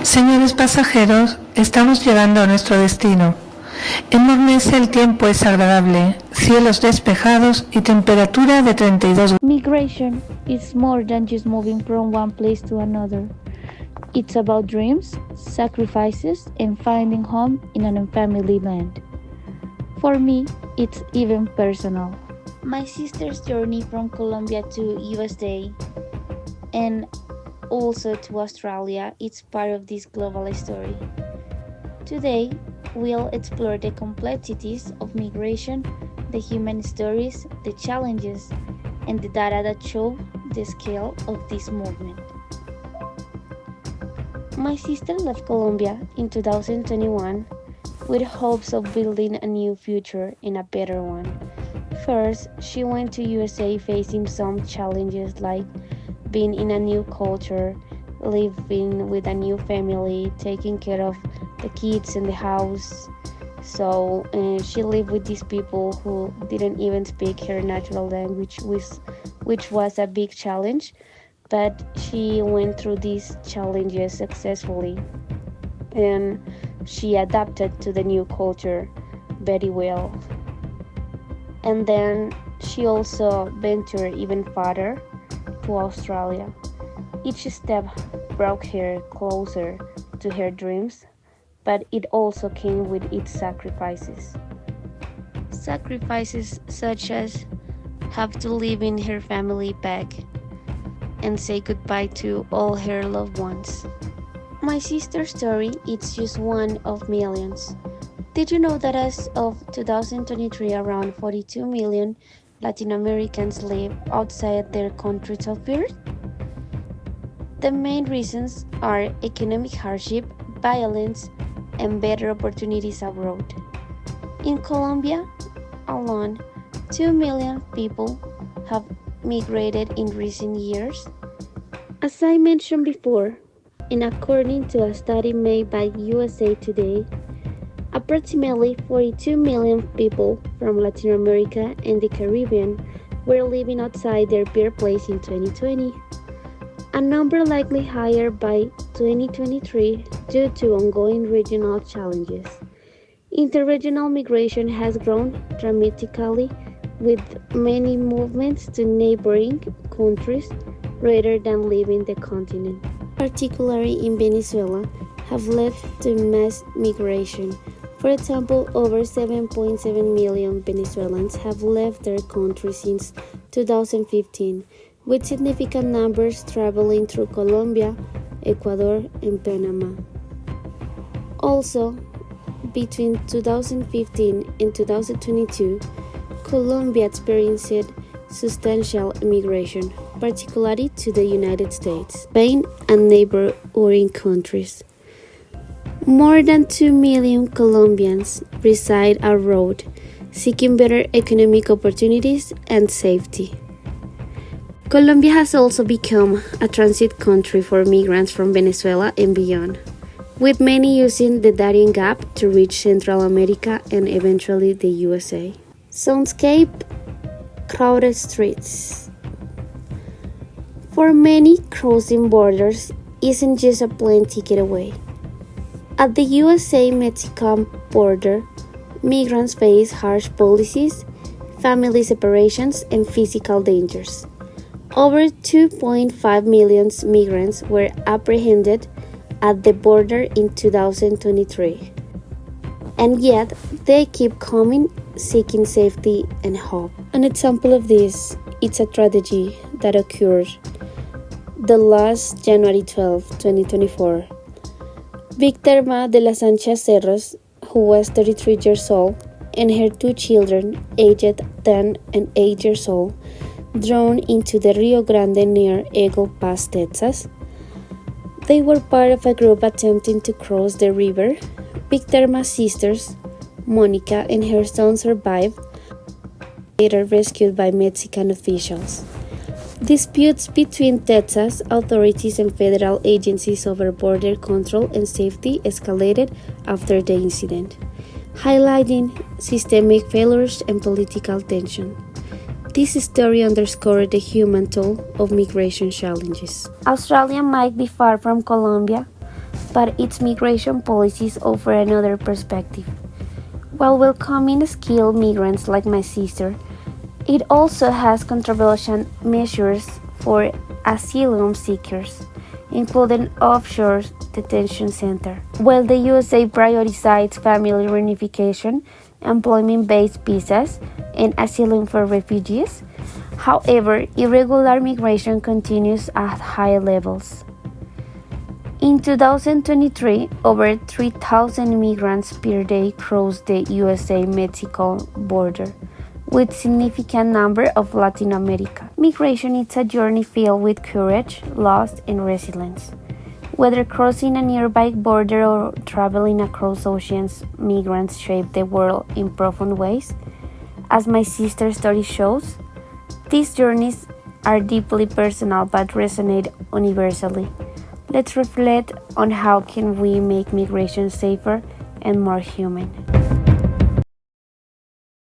Señores pasajeros, estamos llegando a nuestro destino. En Mornese el tiempo es agradable, cielos despejados y temperatura de 32 grados. Migration is more than just moving from one place to another. It's about dreams, sacrifices, and finding home in an unfamiliar land. For me, it's even personal. My sister's journey from Colombia to USA and also to Australia is part of this global story. Today, we'll explore the complexities of migration, the human stories, the challenges, and the data that show the scale of this movement. My sister left Colombia in 2021 with hopes of building a new future and a better one. First, she went to USA facing some challenges like being in a new culture, living with a new family, taking care of the kids in the house. So she lived with these people who didn't even speak her natural language, which was a big challenge. But she went through these challenges successfully, and she adapted to the new culture very well. And then she also ventured even farther to Australia. Each step brought her closer to her dreams, but it also came with its sacrifices. Sacrifices such as have to live in her family back and say goodbye to all her loved ones. My sister's story is just one of millions. Did you know that as of 2023, around 42 million Latin Americans live outside their countries of birth? The main reasons are economic hardship, violence, and better opportunities abroad. In Colombia alone, 2 million people have migrated in recent years. As I mentioned before, and according to a study made by USA Today, approximately 42 million people from Latin America and the Caribbean were living outside their birthplace in 2020, a number likely higher by 2023 due to ongoing regional challenges. Interregional migration has grown dramatically, with many movements to neighboring countries rather than leaving the continent. Particularly in Venezuela, have led to mass migration. For example, over 7.7 million Venezuelans have left their country since 2015, with significant numbers traveling through Colombia, Ecuador, and Panama. Also, between 2015 and 2022, Colombia experienced substantial immigration, particularly to the United States, Spain, and neighboring countries. More than 2 million Colombians reside abroad, seeking better economic opportunities and safety. Colombia has also become a transit country for migrants from Venezuela and beyond, with many using the Darien Gap to reach Central America and eventually the USA. Soundscape, crowded streets. For many, crossing borders isn't just a plane ticket away. At the USA-Mexican border, migrants face harsh policies, family separations, and physical dangers. Over 2.5 million migrants were apprehended at the border in 2023. And yet, they keep coming, seeking safety and hope. An example of this is a tragedy that occurred the last January 12, 2024. Victorma de las Anchas Cerros, who was 33 years old, and her two children, aged 10 and 8 years old, drowned into the Rio Grande near Eagle Pass, Texas. They were part of a group attempting to cross the river. Victorma's sisters, Monica and her son, survived, later rescued by Mexican officials. Disputes between Texas authorities and federal agencies over border control and safety escalated after the incident, highlighting systemic failures and political tension. This story underscored the human toll of migration challenges. Australia might be far from Colombia, but its migration policies offer another perspective. While welcoming skilled migrants like my sister, it also has controversial measures for asylum seekers, including offshore detention center. While the USA prioritizes family reunification, employment-based visas, and asylum for refugees, however, irregular migration continues at high levels. In 2023, over 3,000 migrants per day crossed the USA-Mexico border, with significant number of Latin America. Migration is a journey filled with courage, loss, and resilience. Whether crossing a nearby border or traveling across oceans, migrants shape the world in profound ways. As my sister's story shows, these journeys are deeply personal but resonate universally. Let's reflect on how can we make migration safer and more human.